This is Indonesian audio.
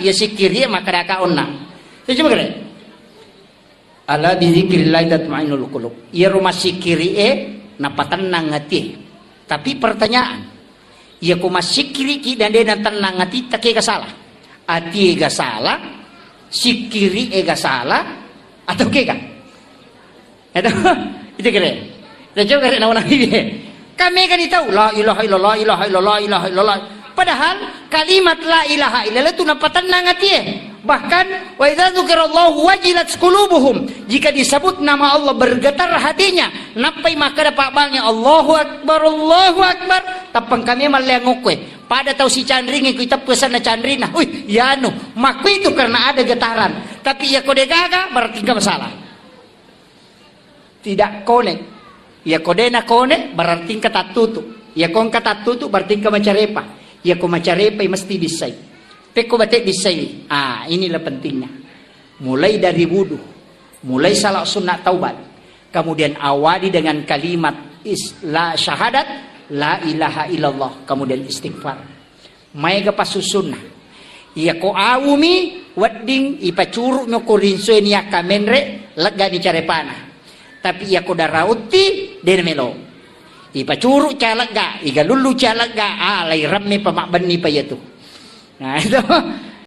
ya sikiri maka daka onna. Itu coba kira. Ala bizikrillah tatma'innul qulub. Ya rumah sikiri napatenang hati. Tapi pertanyaan, ya ku masikiri ki dan dia tenang hati tak ke salah. Hati ga salah, sikiri ga salah atau ke kan? Itu kira. Dan coba kira nama nabi. Kami kan tahu la ilaha illallah, ilaha illallah, ilaha illallah. Padahal kalimat la ilaha illallah itu napatenang hati. Bahkan wa idza dzukirallahu wajilat qulubuhum, jika disebut nama Allah bergetar hatinya. Napai maka dapat bangnya Allahu akbar tapang kami malengokwe pada tahu si candring kita pesan na candrina uy yanu maku itu karena ada getaran tapi ya kode gaga berarti enggak masalah tidak konek ya kode na kone berarti kata tutu ya kon kata tutu berarti enggak macarepa ya ko macarepa mesti disai peko batek disai inilah pentingnya mulai dari wudu mulai salat sunat taubat kemudian awali dengan kalimat la syahadat la ilaha illallah kemudian istighfar mai ga pasusunna ya ko awumi wadding ipacuru nyo kurinso ni akamenre lega ni carepana tapi ya ko darauti den melo ipacuru calega iga lulu calega alai ramme pamakban ni payatu nah itu